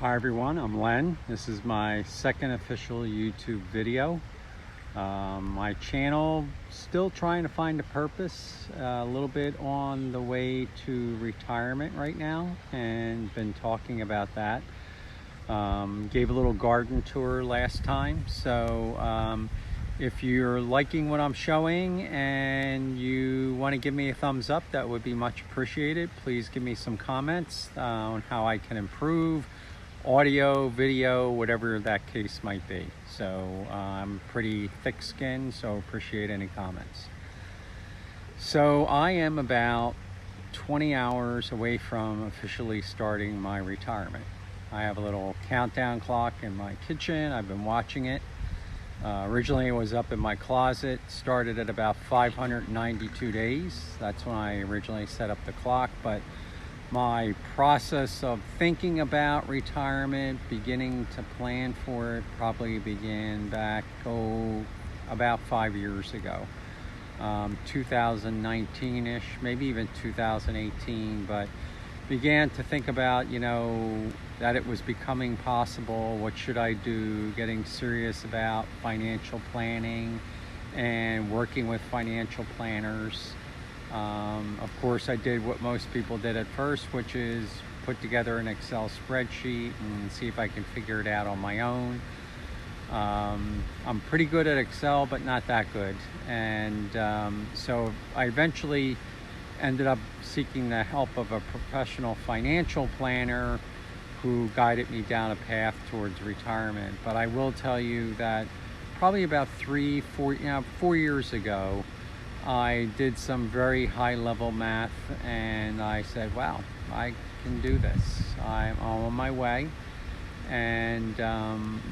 Hi everyone, I'm Len. This is my second official YouTube video. My channel, still trying to find a purpose, a little bit on the way to retirement right now, and been talking about that. Gave a little garden tour last time, so if you're liking what I'm showing and you want to give me a thumbs up, that would be much appreciated. Please give me some comments on how I can improve audio, video, whatever that case might be. So I'm pretty thick-skinned, so appreciate any comments. So I am about 20 hours away from officially starting my retirement. I have a little countdown clock in my kitchen. I've been watching it. Originally it was up in my closet, started at about 592 days. That's when I originally set up the clock, but my process of thinking about retirement, beginning to plan for it, probably began back about 5 years ago. 2019-ish, maybe even 2018, but began to think about, that it was becoming possible. What should I do? Getting serious about financial planning and working with financial planners. Of course, I did what most people did at first, which is put together an Excel spreadsheet and see if I can figure it out on my own. I'm pretty good at Excel, but not that good. And so I eventually ended up seeking the help of a professional financial planner who guided me down a path towards retirement. But I will tell you that probably about 4 years ago, I did some very high-level math, and I said, wow, I can do this. I'm on my way. And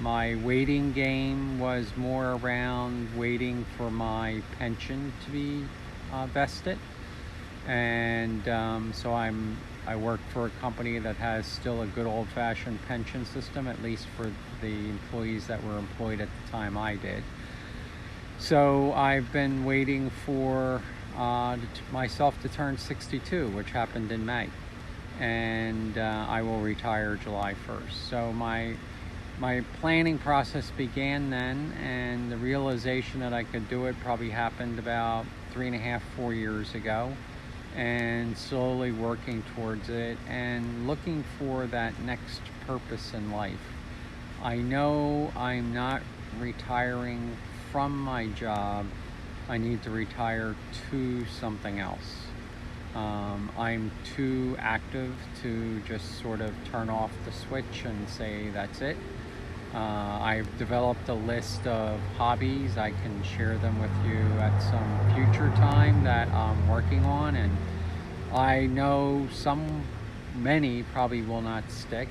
my waiting game was more around waiting for my pension to be vested. And so I work for a company that has still a good old-fashioned pension system, at least for the employees that were employed at the time I did. So I've been waiting for myself to turn 62, which happened in May, and I will retire July 1st. So my planning process began then, and the realization that I could do it probably happened about 3.5, 4 years ago, and slowly working towards it and looking for that next purpose in life. I know I'm not retiring from my job. I need to retire to something else. I'm too active to just sort of turn off the switch and say that's it. I've developed a list of hobbies. I can share them with you at some future time that I'm working on, and I know many probably will not stick.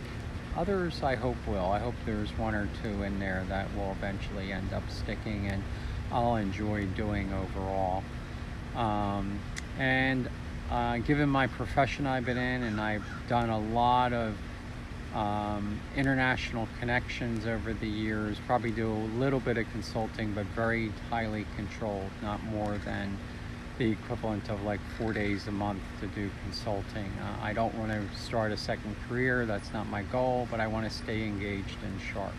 Others I hope will. I hope there's one or two in there that will eventually end up sticking and I'll enjoy doing overall. Given my profession I've been in, and I've done a lot of international connections over the years, probably do a little bit of consulting, but very highly controlled, not more than the equivalent of like 4 days a month to do consulting. I don't want to start a second career. That's not my goal, but I want to stay engaged and sharp.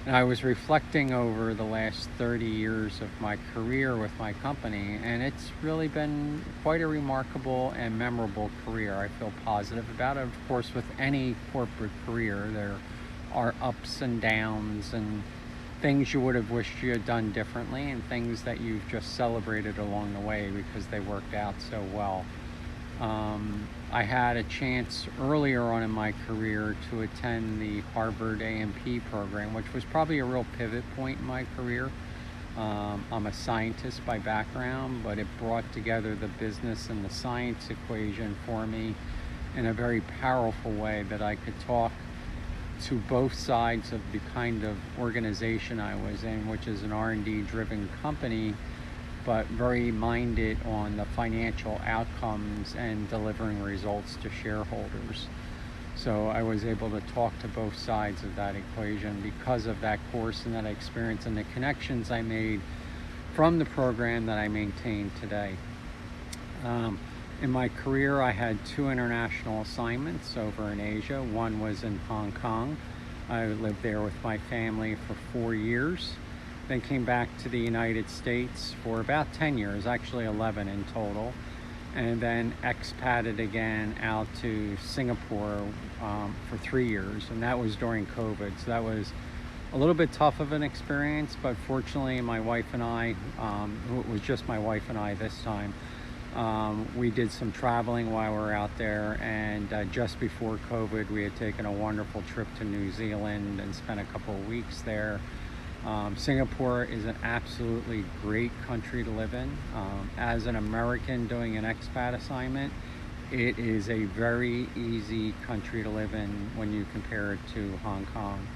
And I was reflecting over the last 30 years of my career with my company, and it's really been quite a remarkable and memorable career. I feel positive about it. Of course, with any corporate career, there are ups and downs and things you would have wished you had done differently, and things that you've just celebrated along the way because they worked out so well. I had a chance earlier on in my career to attend the Harvard A&P program, which was probably a real pivot point in my career. I'm a scientist by background, but it brought together the business and the science equation for me in a very powerful way that I could talk to both sides of the kind of organization I was in, which is an R&D driven company, but very minded on the financial outcomes and delivering results to shareholders. So I was able to talk to both sides of that equation because of that course and that experience and the connections I made from the program that I maintain today. In my career, I had 2 international assignments over in Asia. One was in Hong Kong. I lived there with my family for 4 years. Then came back to the United States for about 10 years, actually 11 in total. And then expated again out to Singapore for 3 years. And that was during COVID. So that was a little bit tough of an experience, but fortunately my wife and I, it was just my wife and I this time, we did some traveling while we were out there, and just before COVID we had taken a wonderful trip to New Zealand and spent a couple of weeks there. Singapore is an absolutely great country to live in. As an American doing an expat assignment, it is a very easy country to live in when you compare it to Hong Kong.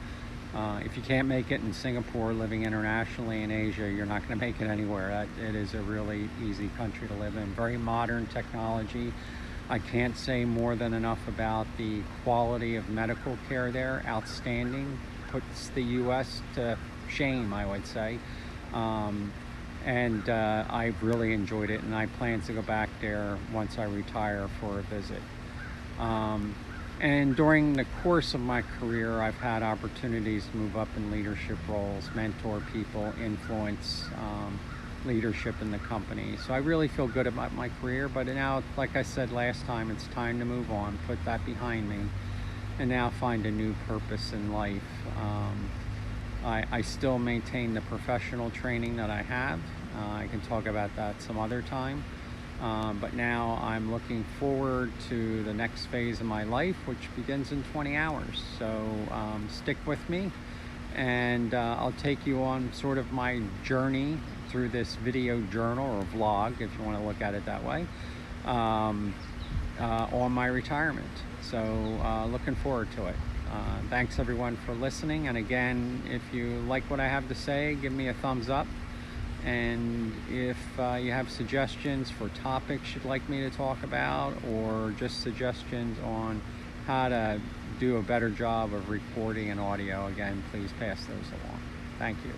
If you can't make it in Singapore, living internationally in Asia, you're not going to make it anywhere. It is a really easy country to live in. Very modern technology. I can't say more than enough about the quality of medical care there. Outstanding. Puts the U.S. to shame, I would say. I've really enjoyed it, and I plan to go back there once I retire for a visit. And during the course of my career, I've had opportunities to move up in leadership roles, mentor people, influence leadership in the company. So I really feel good about my career, but now, like I said last time, it's time to move on, put that behind me, and now find a new purpose in life. I still maintain the professional training that I have. I can talk about that some other time. But now I'm looking forward to the next phase of my life, which begins in 20 hours. So stick with me, and I'll take you on sort of my journey through this video journal or vlog, if you want to look at it that way, on my retirement. So looking forward to it. Thanks everyone for listening. And again, if you like what I have to say, give me a thumbs up. And if you have suggestions for topics you'd like me to talk about, or just suggestions on how to do a better job of recording and audio, again, please pass those along. Thank you.